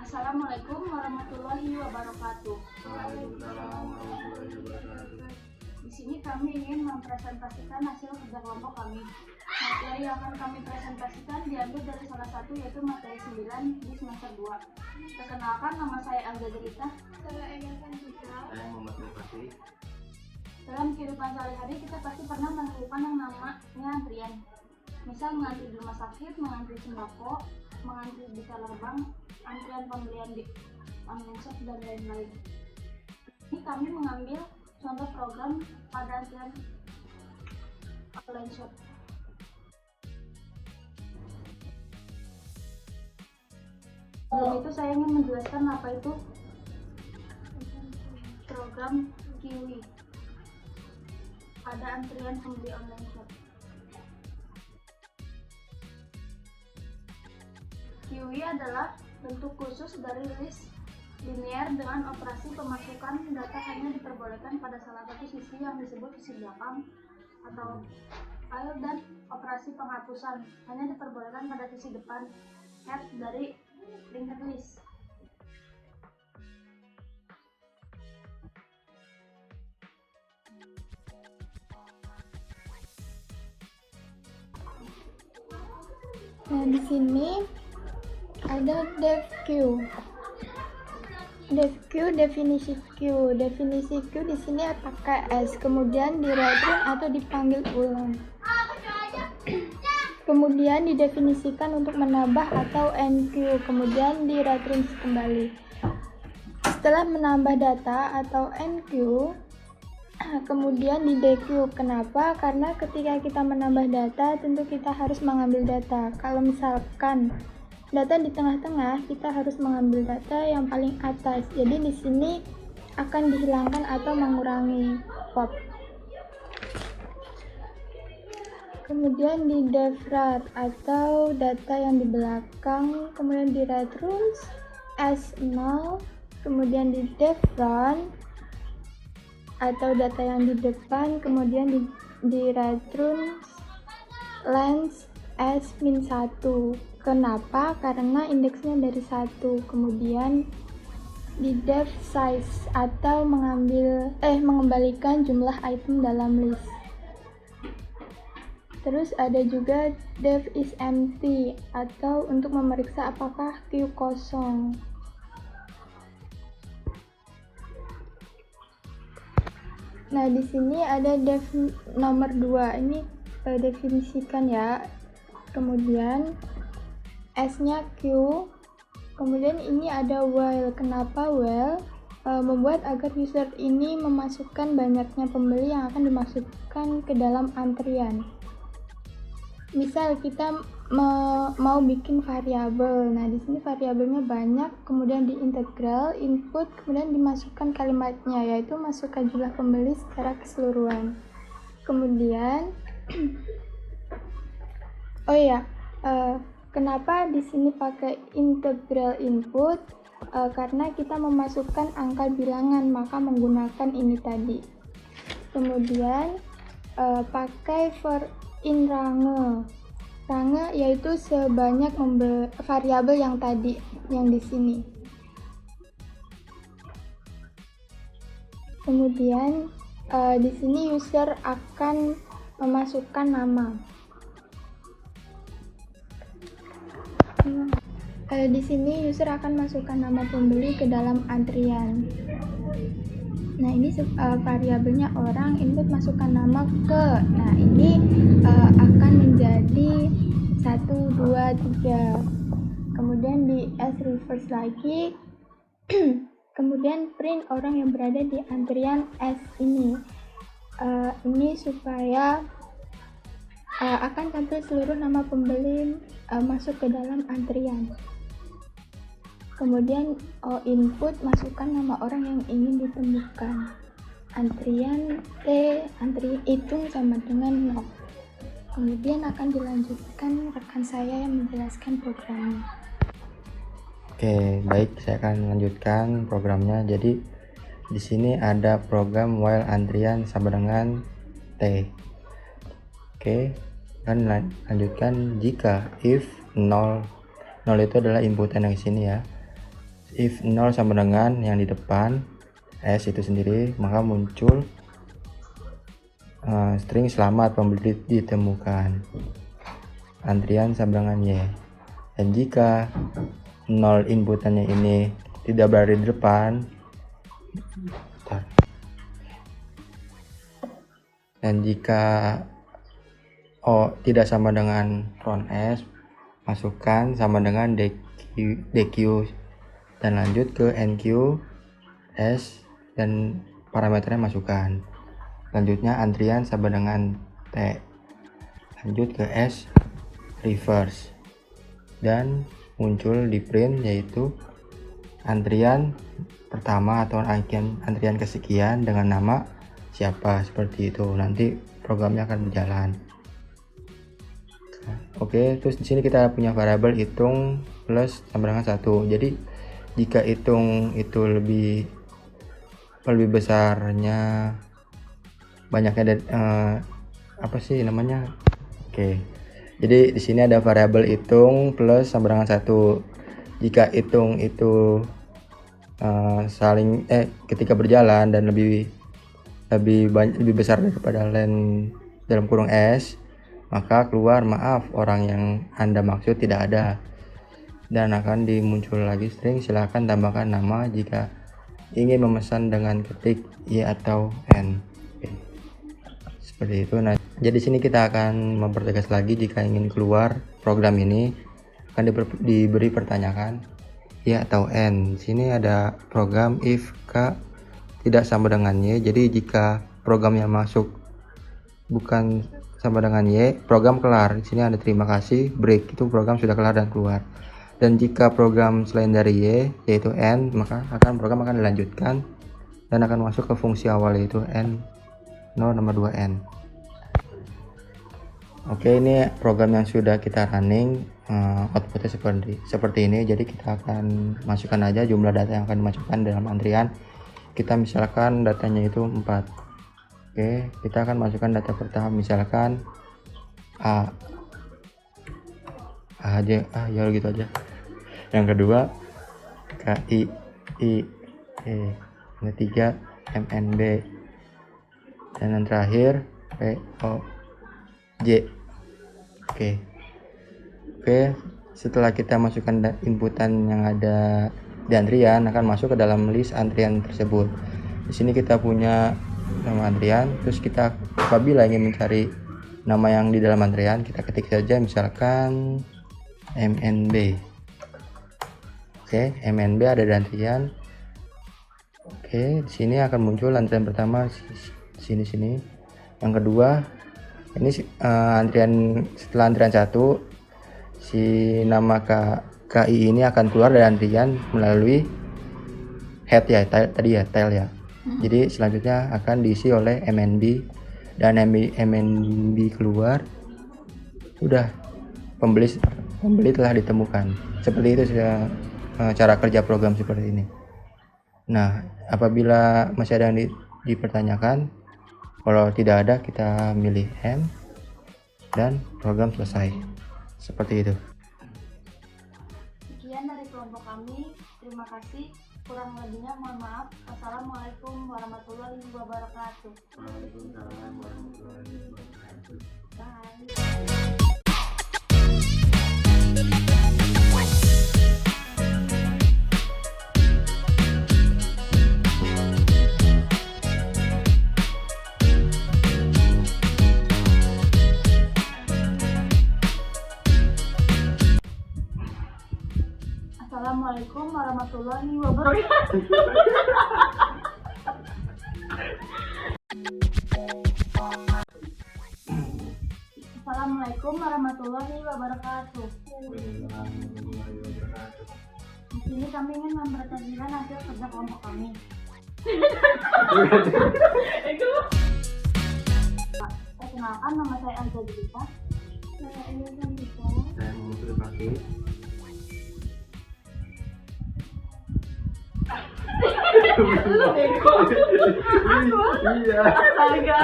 Assalamualaikum warahmatullahi wabarakatuh. Waalaikumsalam warahmatullahi wabarakatuh. Di sini kami ingin mempresentasikan hasil kerja kelompok kami. Materi yang akan kami presentasikan diambil dari salah satu, yaitu materi 9 di semester 2. Perkenalkan, nama saya Alga Derita. Saya Emerson Citra. Saya Muhammad Nurfasi. Dalam kehidupan sehari-hari kita pasti pernah menemukan yang namanya antrian. Misal mengantri di rumah sakit, mengantri sembako, mengantri di teller bank, antrian pembelian di online shop, dan lain-lain. Ini kami mengambil contoh program pada antrian online shop. Sebelum itu saya ingin menjelaskan apa itu program Kiwi pada antrian pembeli online shop. Kiwi adalah bentuk khusus dari list linear dengan operasi pemasukan data hanya diperbolehkan pada salah satu sisi yang disebut sisi belakang atau file, dan operasi penghapusan hanya diperbolehkan pada sisi depan head dari linked list. Nah, di sini ada DevQ. Definisi Q. Definisi Q di sini pakai S, kemudian direturn atau dipanggil ulang. Kemudian didefinisikan untuk menambah atau NQ, kemudian direturn kembali. Setelah menambah data atau NQ, kemudian di DQ. Kenapa? Karena ketika kita menambah data, tentu kita harus mengambil data. Kalau misalkan data di tengah-tengah, kita harus mengambil data yang paling atas. Jadi di sini akan dihilangkan atau mengurangi pop. Kemudian di devrar atau data yang di belakang, kemudian di return as 0, kemudian di devron atau data yang di depan, kemudian di return length as -1. Kenapa? Karena indeksnya dari 1. Kemudian di dev size atau mengembalikan jumlah item dalam list. Terus ada juga dev is empty atau untuk memeriksa apakah queue kosong. Nah, di sini ada dev nomor 2. Ini definisikan ya. Kemudian S-nya Q. Kemudian ini ada while. Kenapa while? Membuat agar user ini memasukkan banyaknya pembeli yang akan dimasukkan ke dalam antrian. Misal kita mau bikin variabel. Nah, di sini variabelnya banyak, kemudian diintegral, input, kemudian dimasukkan kalimatnya, yaitu masukkan jumlah pembeli secara keseluruhan. Kemudian kenapa di sini pakai integral input? Karena kita memasukkan angka bilangan, maka menggunakan ini tadi. Kemudian pakai for in range. Range yaitu sebanyak variabel yang tadi, yang di sini. Kemudian di sini user akan memasukkan nama. Di sini user akan masukkan nama pembeli ke dalam antrian. Nah, ini variabelnya orang, input masukkan nama ke. Nah, ini akan menjadi 1, 2, 3. Kemudian di S reverse lagi. Kemudian print orang yang berada di antrian S ini. Ini supaya akan tampil seluruh nama pembeli masuk ke dalam antrian. Kemudian input masukkan nama orang yang ingin ditemukan. Antrian T, antrian hitung sama dengan 0. Kemudian akan dilanjutkan rekan saya yang menjelaskan programnya. Oke, baik, saya akan melanjutkan programnya. Jadi di sini ada program while antrian sama dengan T. Oke, kan lanjutkan jika if 0 itu adalah inputan yang sini ya. If 0 sama dengan yang di depan S itu sendiri, maka muncul string selamat pembeli ditemukan. Antrian sama dengan Y. Dan jika 0 inputannya ini tidak berada di depan, dan jika O tidak sama dengan front S, masukkan sama dengan DQ dan lanjut ke NQ S dan parameternya masukkan. Selanjutnya antrian sama dengan T, lanjut ke S reverse, dan muncul di print yaitu antrian pertama atau antrian kesekian dengan nama siapa, seperti itu. Nanti programnya akan berjalan. Oke, terus di sini kita punya variabel hitung plus sama dengan 1. Jadi jika hitung itu lebih besarnya banyaknya apa sih namanya? Oke. Jadi di sini ada variabel hitung plus sama dengan 1. Jika hitung itu ketika berjalan dan lebih besar daripada len dalam kurung S, maka keluar maaf, orang yang Anda maksud tidak ada, dan akan dimuncul lagi string silakan tambahkan nama jika ingin memesan dengan ketik Y atau N. Oke. Seperti itu. Nah, jadi sini kita akan mempertegas lagi jika ingin keluar program ini akan diberi pertanyaan Y atau N. Di sini ada program if K tidak sama dengan Y. Jadi jika programnya masuk bukan sama dengan Y, program kelar. Di sini ada terima kasih, break, itu program sudah kelar dan keluar. Dan jika program selain dari Y yaitu N, maka program akan dilanjutkan dan akan masuk ke fungsi awal yaitu N 0 nama 2N. Oke, ini program yang sudah kita running, outputnya seperti ini. Jadi kita akan masukkan aja jumlah data yang akan dimasukkan dalam antrian. Kita misalkan datanya itu 4. Oke, kita akan masukkan data pertama, misalkan A aja, ya gitu aja. Yang kedua KI, I, E. Yang ketiga MNB, dan yang terakhir P, O, J. Oke, setelah kita masukkan inputan yang ada di antrian, akan masuk ke dalam list antrian tersebut. Di sini kita punya nama antrian, terus kita apabila ingin mencari nama yang di dalam antrian, kita ketik saja misalkan MNB. Oke, MNB ada di antrian. Oke, di sini akan muncul antrian pertama sini. Yang kedua, ini antrian setelah antrian 1, si nama KI ini akan keluar dari antrian melalui head ya, tadi ya, tail ya. Jadi selanjutnya akan diisi oleh MNB, dan MNB keluar, udah pembeli telah ditemukan. Seperti itu cara kerja program seperti ini. Nah, apabila masih ada yang dipertanyakan, kalau tidak ada kita milih M dan program selesai. Seperti itu. Sekian dari kelompok kami. Terima kasih. Kurang lebihnya mohon maaf. Wassalamualaikum warahmatullahi wabarakatuh. Waalaikumsalam warahmatullahi wabarakatuh. Bye. Assalamualaikum warahmatullahi wabarakatuh. Assalamualaikum warahmatullahi wabarakatuh. Di sini kami ingin mempresentasikan hasil kerja kelompok kami. Perkenalkan, nama saya Alza Judita. Saya Elisa Judita. Saya Muhammad Fakih. Iya. Astaga.